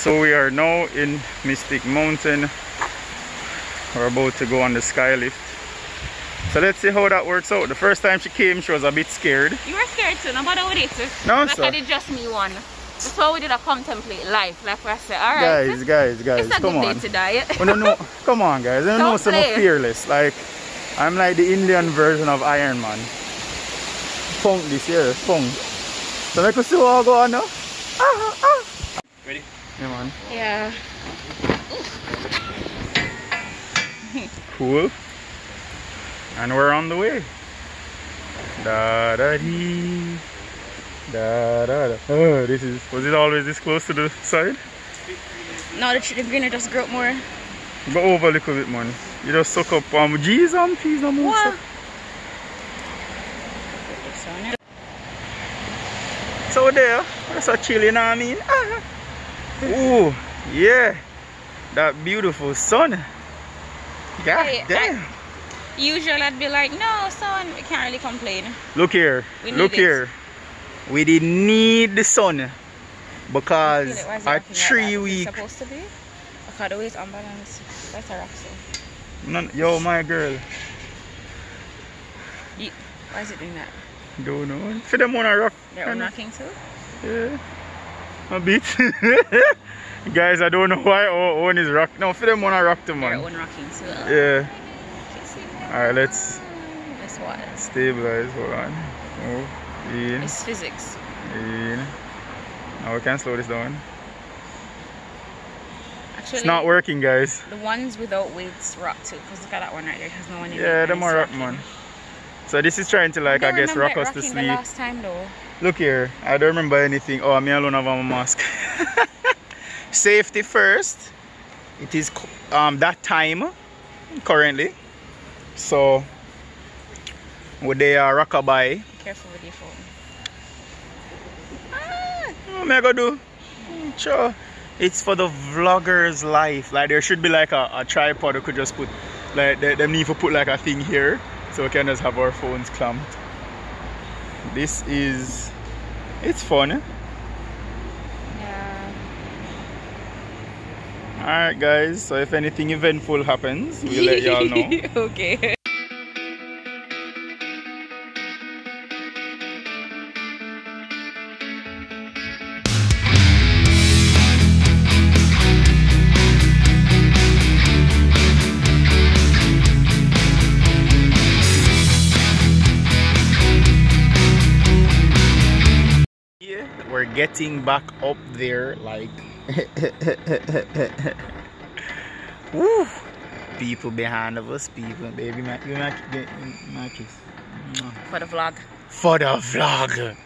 So we are now in Mystic Mountain. We're about to go on the sky lift. So let's see how that works out. The first time she came, she was a bit scared. You were scared too, no bother with it. No, like sir. I did just me one. That's how we did a contemplate life. Like I said, alright. Guys, it's a come good on. day to die. Oh, no, come on, guys. I know some fearless. Like, I'm like the Indian version of Iron Man. Funk this year, funk. So I can see what go on now. Ready? Yeah, man. Yeah. Cool. And we're on the way. Da da dee. Da da da. Oh, this is. Was it always this close to the side? No, the greenery just grew up more. Go over a little bit, man. You just suck up G's and P's and more stuff. So there, that's a chill, you know what I mean? Ooh, yeah. That beautiful sun. God damn. Usually I'd be like, no, sun, we can't really complain. Look here, look here. We didn't need the sun because a 3 week. Supposed to be? Okay, the way it's unbalanced. That's a rock, so. None, yo, my girl. Why is it doing that? Don't know. For them on a rock. They're unrocking too? Yeah. A bit. Guys, I don't know why our own is rock. No, for them on a rock too, man. They're unrocking too. Yeah. Alright, let's what? Stabilize. Hold on. Oh, in. It's physics. In. Now we can slow this down. Actually, it's not working, guys. The ones without weights rock too, because look at that one right there. It has no one in it. Yeah, them are rock, man. So this is trying to, like, I guess, rock us to sleep. The last time though. Look here, I don't remember anything. Oh, me alone have a mask. Safety first. It is that time currently. So with the rockabye. Be careful with your phone. What am I gonna do? Sure. It's for the vlogger's life. Like, there should be like a tripod. We could just put, like, they need to put like a thing here so we can just have our phones clamped. This is, it's fun. Yeah. Alright, guys, so if anything eventful happens, we'll let y'all know. Okay. We're getting back up there, like. Woo! People behind of us, people, baby, my kiss. For the vlog. For the vlog.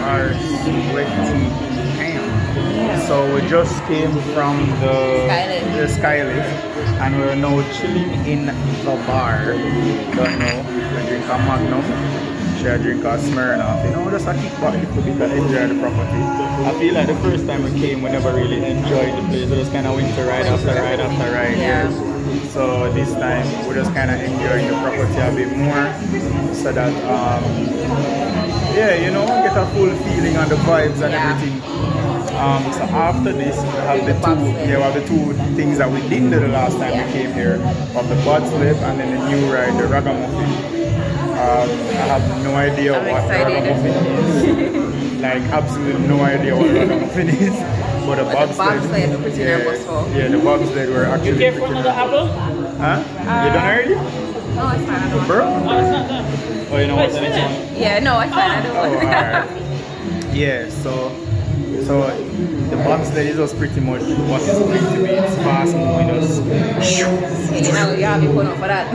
are sweaty. So we just came from the skylift and we're now chilling in the bar. Don't know, I drink a Magnum, I drink a Smirnoff, you know, just a kick back a little bit and enjoy the property. I feel like the first time we came we never really enjoyed the place, we just kind of went to ride after ride after ride. Yeah. So this time we're just kind of enjoying the property a bit more so that yeah, you know, get a full feeling on the vibes and everything. So after this, we have the two things that we didn't do the last time we came here, of the bobsled and then the new ride, the ragamuffin. I have no idea what ragamuffin is. Like absolutely no idea what ragamuffin is. But the bobsled, the bobsled were actually. You care for another apple? Huh? You done already? No, it's fine. I don't Bro? No, it's not done. Oh, you know what's next? Yeah, no, it's fine. I don't want right. Yeah, so the bobsled is just pretty much what it's going to be. It's fast moving us. You know, you have fun for that.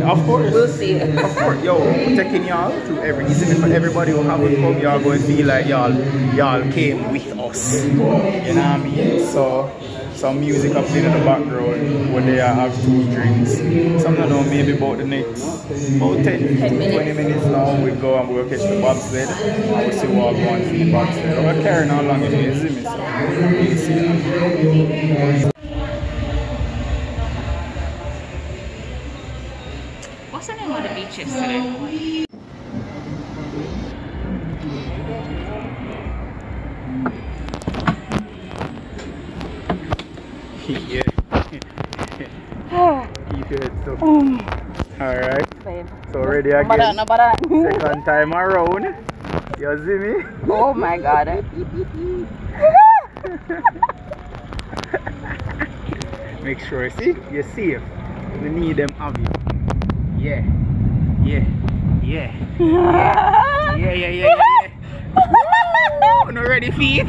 Of course. We'll see. Of course. Yo, we're taking y'all through everything. For everybody who haven't come, y'all going to feel like y'all came with us. You know what I mean? So some music up in the background when they have 2 drinks. Some don't know, maybe about the next about 10 20 minutes now we go and we'll catch the bobsled and we'll see what we're going to the bobsled. We're carrying how long it is, isn't it? So we'll see. What's the name of the beaches today? Yeah. Keep your head up. Alright. So ready again. Second time around. You see me? Oh my god. Make sure, see? You're safe. We need them of you. Yeah. Yeah. Yeah. Yeah. Woo! Not ready feet.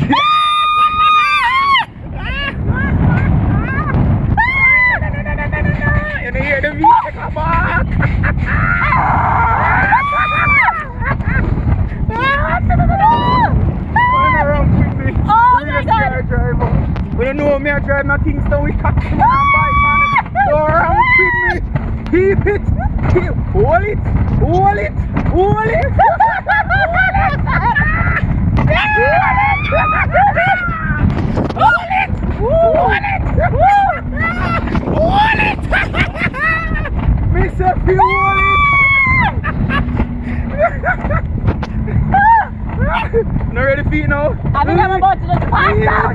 You don't hear the beat, come back! Turn around quickly. Oh my god! We don't know me, I drive my Kingston with taxi and bike, man. Go around with me. Keep it. Hold it. Hold it. Hold it. Hold it. Mr. Fuel Not ready feet now? I think I'm about to just pass out.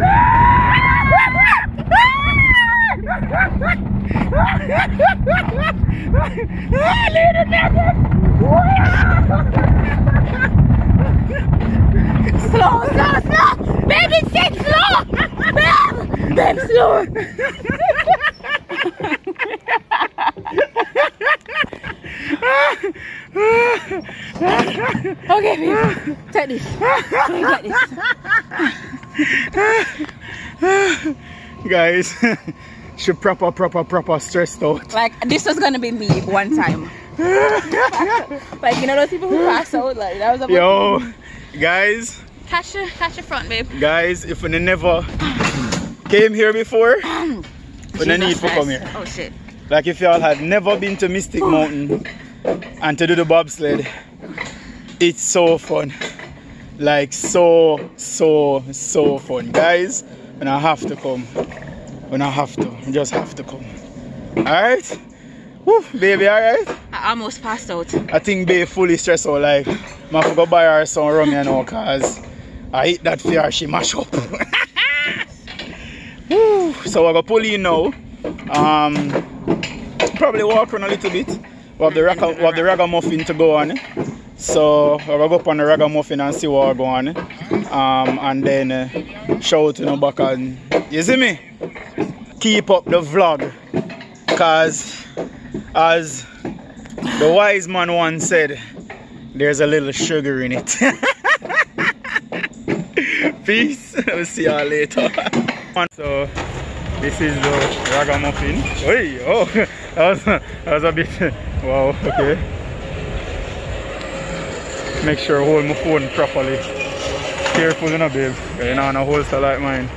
Slow. Baby, sit slow. Babe, slow. Okay, babe. Take this. Take this. Guys, she proper stressed out. Like, this was gonna be me one time. Like, you know those people who pass out? Like, that was a yo, guys. Catch your front, babe. Guys, if we never came here before, we don't need to come here. Oh, shit. Like, if y'all had never been to Mystic Mountain and to do the bobsled, it's so fun. Like, so fun. Guys, when I have to come. When I have to. I just have to come. Alright? Woo, baby, alright? I almost passed out. I think babe fully stressed out. Like, I have to go buy her some rum, you know, because I eat that fear, she mash up. Woo, so we're going to pull in now. Probably walk around a little bit. We have the ragamuffin to go on. So we're going to go up on the ragamuffin and see what we're going on. And then shout back and, you see me? Keep up the vlog. Because as the wise man once said, there's a little sugar in it. Peace. We'll see y'all later. So this is the ragamuffin. Hey, oh, that was a bit. Wow, okay. Make sure I hold my phone properly. Careful, you know, babe. You're not on a holster like mine.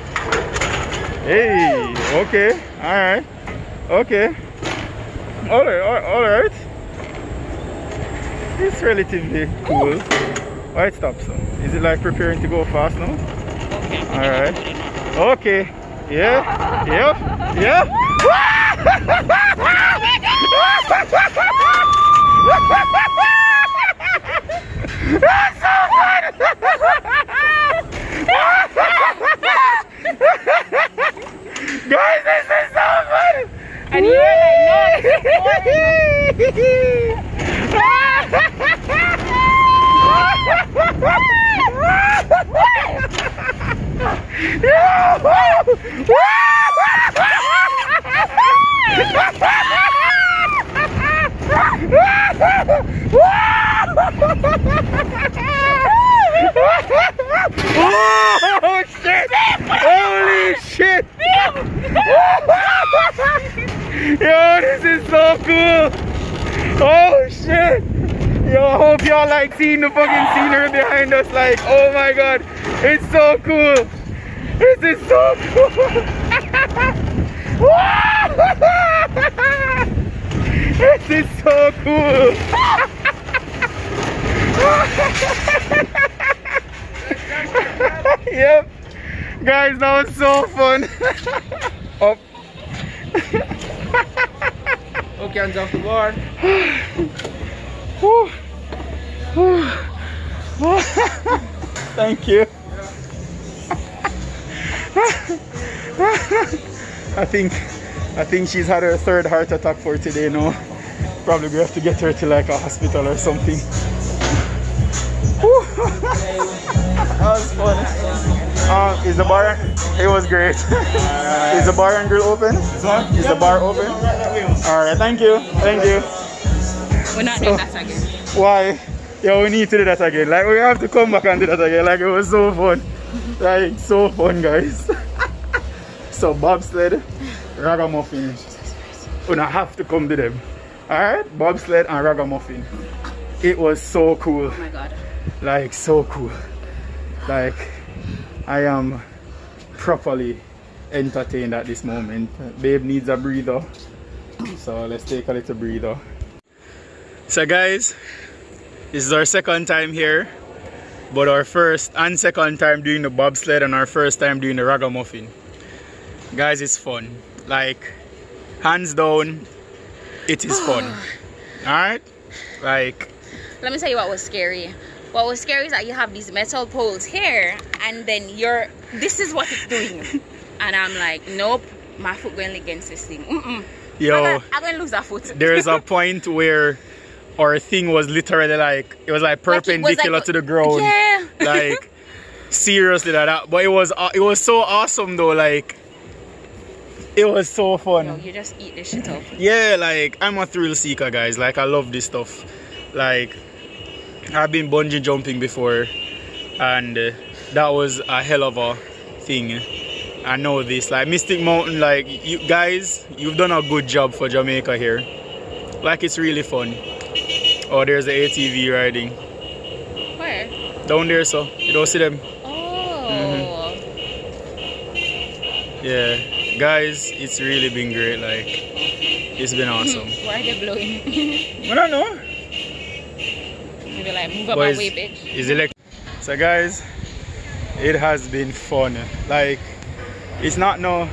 Hey, okay, alright. Okay. Alright. It's relatively cool. Why it stops? So? Is it like preparing to go fast now? Okay. Alright. Okay. Yeah. Yep. Yeah. That's so fun! Guys, this is so fun! And you were like, no, this is Oh shit! Holy shit! Yo, this is so cool! Oh shit! Yo, I hope y'all like seeing the fucking scenery behind us. Like, oh my god, it's so cool! This is so cool! This is so cool! Yep, guys, that was so fun. Up. Okay, hands off the board. Thank you. I think she's had her third heart attack for today now. Probably we have to get her to like a hospital or something. That was fun. Is the bar? It was great. Is the bar and grill open? Is the bar open? Alright, thank you. Thank you. We're not doing that again. Why? Yeah, we need to do that again. Like, we have to come back and do that again. Like, it was so fun. Like, so fun, guys. So, bobsled, ragamuffin. We don't have to come to them. Alright? Bobsled and ragamuffin. It was so cool. Oh my god. Like, so cool. Like, I am properly entertained at this moment. Babe needs a breather. So, let's take a little breather. So, guys, this is our second time here. But our first and second time doing the bobsled and our first time doing the ragamuffin. Guys, it's fun. Like, hands down, it is fun. Alright? Like, let me tell you what was scary. What was scary is that you have these metal poles here, and then this is what it's doing. And I'm like, nope, my foot going against this thing. yo, I'm gonna lose that foot. There is a point where our thing was literally like, it was like perpendicular to the ground. Yeah. Like, seriously like that. But it was so awesome though. Like, it was so fun. Yo, you just eat this shit up. Yeah, like, I'm a thrill seeker, guys. Like, I love this stuff. Like, I've been bungee jumping before, and that was a hell of a thing. I know this. Like, Mystic Mountain, like, you guys, you've done a good job for Jamaica here. Like, it's really fun. Oh, there's the ATV riding. Where? Down there, so you don't see them. Oh. Yeah, guys, it's really been great. Like, it's been awesome. Why are they blowing? I don't know. Maybe like, move up my way, bitch. It's electric. So, guys, it has been fun. Like, it's not no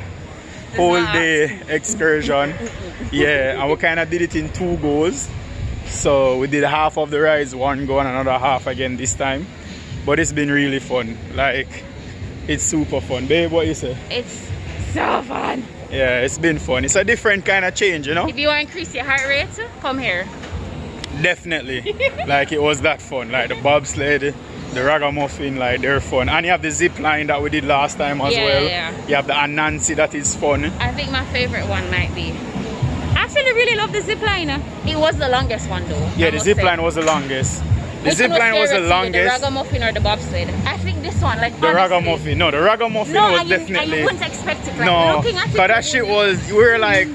whole day excursion. Yeah, and we kind of did it in 2 goes. So we did half of the rides, 1 go and another half again this time. But it's been really fun. Like, it's super fun. Babe, what you say? It's so fun. Yeah, it's been fun. It's a different kind of change, you know? If you want to increase your heart rate, come here. Definitely. Like, it was that fun. Like, the bobsled, the ragamuffin, like, they're fun. And you have the zip line that we did last time as well. Yeah. You have the annochi, that is fun. I think my favorite one might be. I actually really love the zip line. It was the longest one though. Yeah, the zip line was the longest. The zip line was the longest. The ragamuffin or the bobsled? I think this one, like, the ragamuffin. No, the ragamuffin was definitely. You wouldn't expect it. Like, no, looking at it, but that shit was. We were like,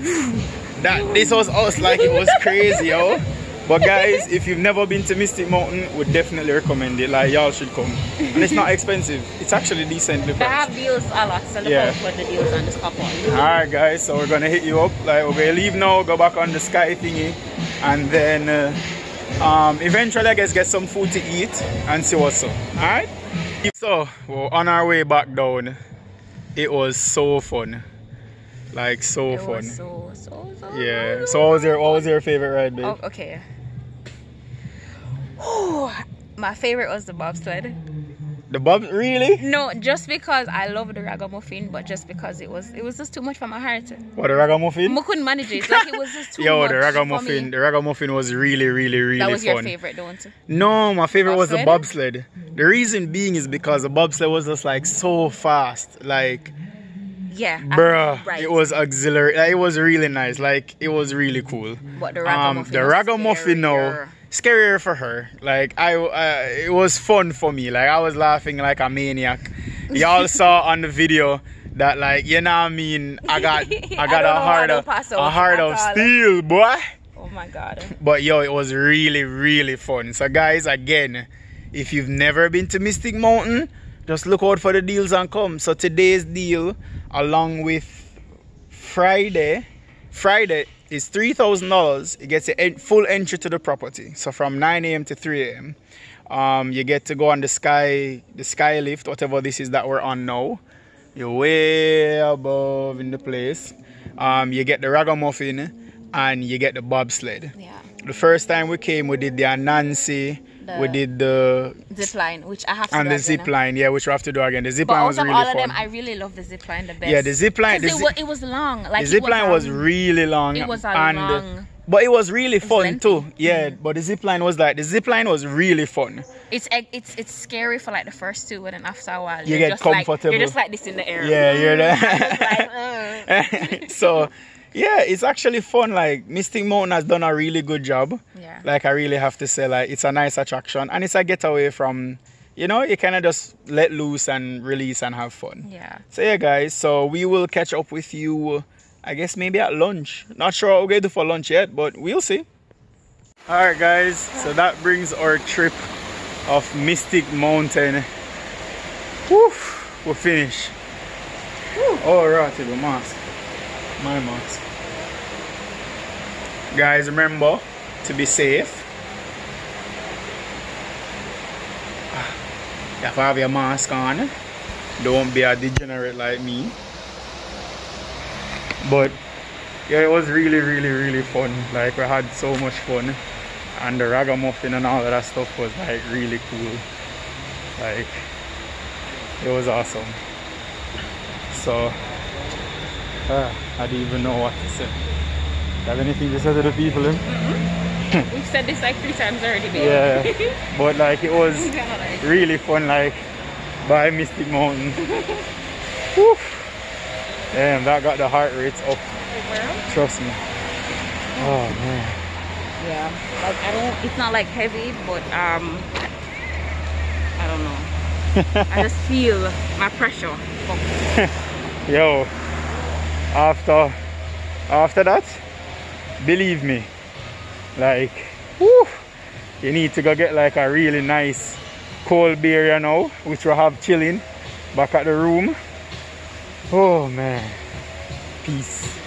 that. This was us. Like, it was crazy, yo. But guys, if you've never been to Mystic Mountain, would definitely recommend it. Like, y'all should come. And it's not expensive. It's actually decently priced. They have deals a lot, so look out for the deals on this couple. Alright guys, so we're gonna hit you up. Like, we're gonna leave now, go back on the sky thingy, and then eventually I guess get some food to eat and see what's up. Alright? So, we're on our way back down. It was so fun. Like, so fun. Was so yeah. So what was your favorite ride, babe? Oh, okay. My favorite was the bobsled. The bob, really? No, just because I love the ragamuffin, but just because it was just too much for my heart. What, the ragamuffin? I couldn't manage it. Like, it was just too Yo, much. the ragamuffin was really, really, really fun. That was your favorite, don't you? No, my favorite was the Bobsled? bobsled. The reason being is because the bobsled was just like so fast. Like, yeah, bruh, right. It was auxiliary. Like, it was really nice. Like, it was really cool. But the ragamuffin, the ragamuffin, no, scarier for her. Like, it was fun for me. Like, I was laughing like a maniac. Y'all saw on the video that, like, you know what I mean, I got a heart of steel, boy. Oh my god. But yo, it was really, really fun. So guys, again, if you've never been to Mystic Mountain, just look out for the deals and come. So today's deal, along with Friday is $3,000. It gets a full entry to the property. So from 9 a.m. to 3 a.m. You get to go on the sky lift, whatever this is that we're on now. You're way above in the place. You get the ragamuffin and you get the bobsled. Yeah. The first time we came, we did the annochi. We did the zip line, which I have to do. And the zip line, yeah, which we have to do again. The zip line was really fun. But out of all of them, I really love the zip line the best. Yeah, the zip line. It was long. Like, the zip line was really long. It was long. But it was really fun too. Yeah, but the zip line was really fun. It's scary for like the first two, and then after a while you get comfortable. You're just like this in the air. Yeah, you're there. So yeah, it's actually fun. Like, Mystic Mountain has done a really good job. Yeah. Like, I really have to say, like, it's a nice attraction and it's a getaway from, you know, you kind of just let loose and release and have fun. Yeah. So yeah, guys, so we will catch up with you, I guess maybe at lunch. Not sure what we're going to do for lunch yet, but we'll see. Alright guys, so that brings our trip of Mystic Mountain. Woo, we're finished. Oh, right, the mask. My mask. Guys, remember to be safe. You have to have your mask on. Don't be a degenerate like me. But yeah, it was really, really, really fun. Like, we had so much fun. And the ragamuffin and all of that stuff was like really cool. Like, it was awesome. So I don't even know what to say. Have anything to say to the people? We've said this like 3 times already, babe. Yeah, but like, it was really fun, like, by Mystic Mountain. Whew. Damn, that got the heart rates up. Trust me. Oh man. Yeah, like, it's not like heavy, but I don't know. I just feel my pressure. Yo, after that, believe me, like, whew, you need to go get like a really nice cold beer, you know, which we'll have chilling back at the room. Oh man, peace.